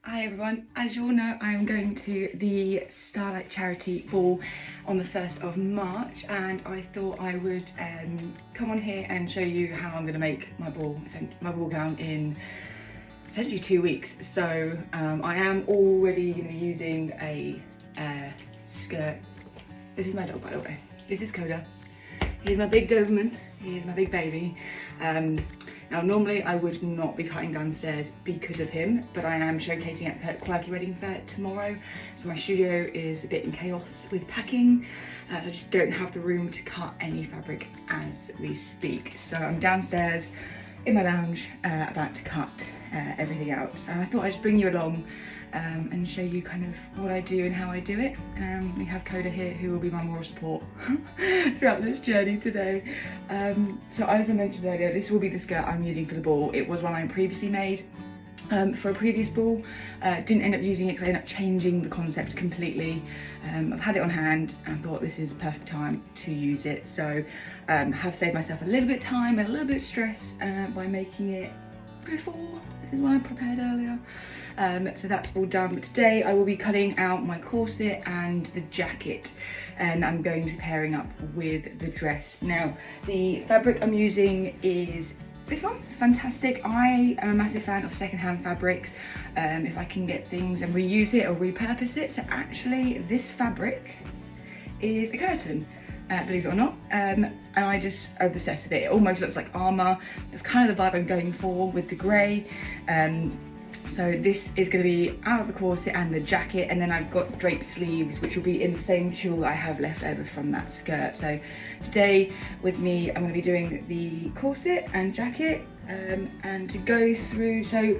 Hi everyone, as you all know I am going to the Starlight Charity ball on the 1st of March and I thought I would come on here and show you how I'm going to make my ball gown in essentially 2 weeks. So I am already using a skirt. This is my dog, by the way. This is Koda. He's my big Doberman, he is my big baby. Now normally I would not be cutting downstairs because of him, but I am showcasing at Quirky Wedding Fair tomorrow, so my studio is a bit in chaos with packing, so I just don't have the room to cut any fabric as we speak. So I'm downstairs in my lounge about to cut everything out. So I thought I'd just bring you along and show you kind of what I do and how I do it. We have Koda here who will be my moral support throughout this journey today. So as I mentioned earlier, this will be the skirt I'm using for the ball. It was one I previously made for a previous ball. Didn't end up using it because I ended up changing the concept completely. I've had it on hand and thought this is perfect time to use it. So have saved myself a little bit of time and a little bit of stress by making it before. This is one I prepared earlier. So that's all done, but today I will be cutting out my corset and the jacket and I'm going to be pairing up with the dress. Now the fabric I'm using is this one. It's fantastic. I am a massive fan of secondhand fabrics if I can get things and reuse it or repurpose it. So actually this fabric is a curtain, believe it or not, and I just obsessed with it. It almost looks like armour. That's kind of the vibe I'm going for with the grey. So this is going to be out of the corset and the jacket, and then I've got draped sleeves which will be in the same tulle I have left over from that skirt. So today with me I'm going to be doing the corset and jacket, and to go through, so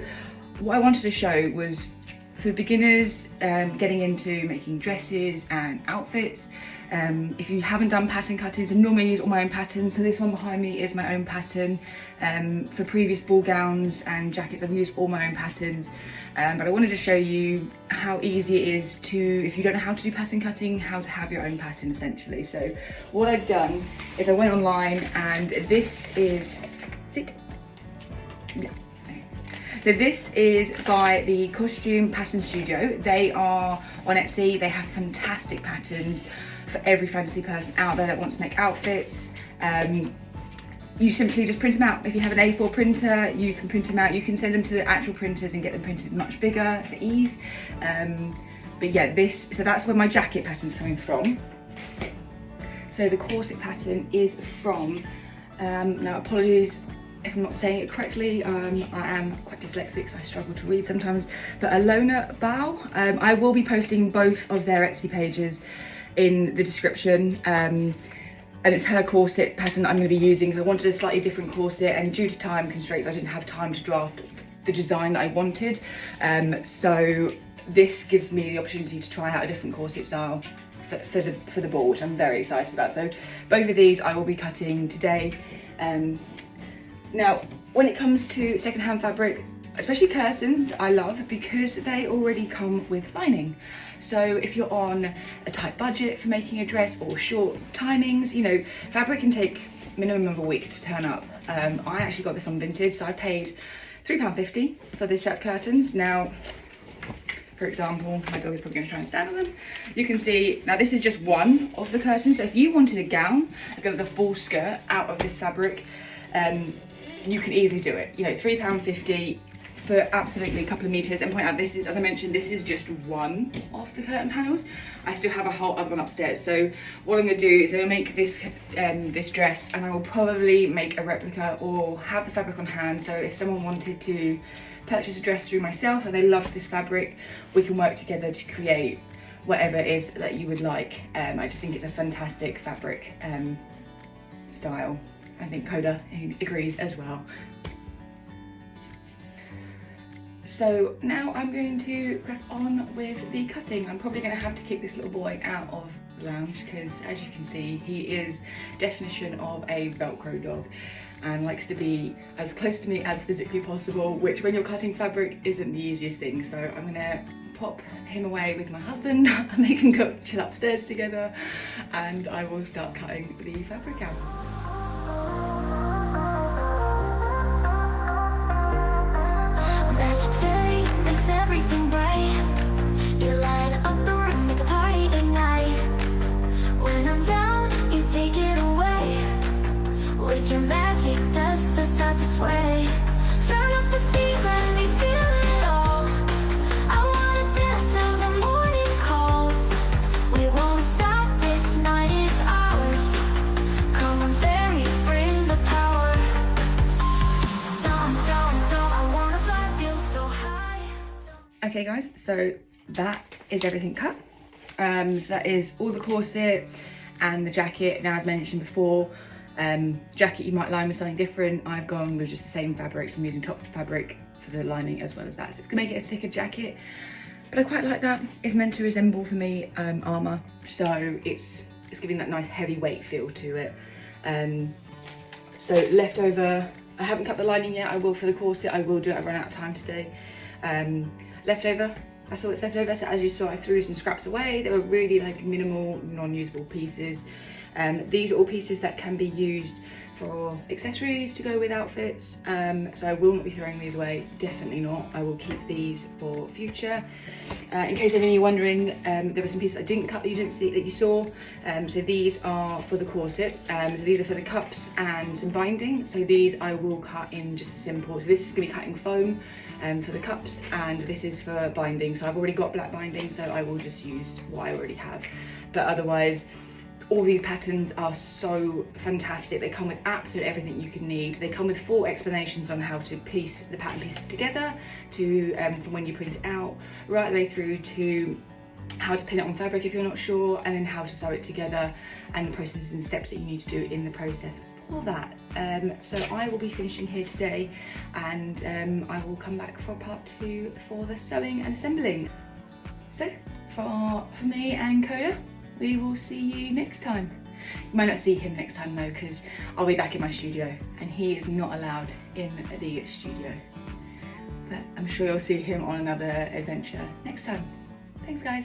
what I wanted to show was for beginners getting into making dresses and outfits. If you haven't done pattern cuttings, I normally use all my own patterns, so this one behind me is my own pattern. For previous ball gowns and jackets I've used all my own patterns, but I wanted to show you how easy it is to, if you don't know how to do pattern cutting, how to have your own pattern essentially. So what I've done is I went online and this is, so this is by the Costume Pattern Studio. They are on Etsy. They have fantastic patterns for every fantasy person out there that wants to make outfits. You simply just print them out. If you have an A4 printer, you can print them out. You can send them to the actual printers and get them printed much bigger for ease. But yeah, so that's where my jacket pattern's coming from. So the corset pattern is from, now apologies if I'm not saying it correctly, I am quite dyslexic so I struggle to read sometimes, but Alona Bao. I will be posting both of their Etsy pages in the description, and it's her corset pattern that I'm going to be using because I wanted a slightly different corset, and due to time constraints I didn't have time to draft the design that I wanted, so this gives me the opportunity to try out a different corset style for the ball, which I'm very excited about. So both of these I will be cutting today. Now, when it comes to secondhand fabric, especially curtains, I love because they already come with lining. So if you're on a tight budget for making a dress or short timings, fabric can take minimum of a week to turn up. I actually got this on Vinted, so I paid £3.50 for this set of curtains. Now, for example, my dog is probably going to try and stand on them. You can see, now this is just one of the curtains. So if you wanted a gown, like the full skirt out of this fabric, you can easily do it. £3.50 for absolutely a couple of meters. And point out, this is, as I mentioned, this is just one of the curtain panels. I still have a whole other one upstairs. So what I'm going to do is I'll make this this dress, and I will probably make a replica or have the fabric on hand. So if someone wanted to purchase a dress through myself and they love this fabric, we can work together to create whatever it is that you would like. I just think it's a fantastic fabric style. I think Koda agrees as well. So now I'm going to crack on with the cutting. I'm probably going to have to kick this little boy out of the lounge because, as you can see, he is definition of a Velcro dog and likes to be as close to me as physically possible, which when you're cutting fabric isn't the easiest thing. So I'm going to pop him away with my husband and they can go chill upstairs together, and I will start cutting the fabric out. Magic fairy makes everything bright. Okay guys, so that is everything cut. So that is all the corset and the jacket. Now, as mentioned before, jacket you might line with something different. I've gone with just the same fabrics. I'm using top fabric for the lining as well as that, so it's gonna make it a thicker jacket, but I quite like that. It's meant to resemble, for me, armour, so it's giving that nice heavyweight feel to it. So leftover, I haven't cut the lining yet. I will for the corset. I will do it. I've run out of time today. Leftover, that's all that's left over. So as you saw, I threw some scraps away. They were really like minimal, non-usable pieces. These are all pieces that can be used for accessories to go with outfits. So I will not be throwing these away, definitely not. I will keep these for future. In case any of you are wondering, there were some pieces I didn't cut that you didn't see, that you saw. So these are for the corset. So these are for the cups and some binding. So these I will cut in just a simple, so this is gonna be cutting foam for the cups, and this is for binding. So I've already got black binding, so I will just use what I already have. But otherwise, all these patterns are so fantastic. They come with absolutely everything you can need. They come with full explanations on how to piece the pattern pieces together, to from when you print it out, right the way through to how to pin it on fabric if you're not sure, and then how to sew it together, and the processes and steps that you need to do in the process for that. So I will be finishing here today, and I will come back for part 2 for the sewing and assembling. So for me and Koda, we will see you next time. You might not see him next time though, because I'll be back in my studio and he is not allowed in the studio. But I'm sure you'll see him on another adventure next time. Thanks guys.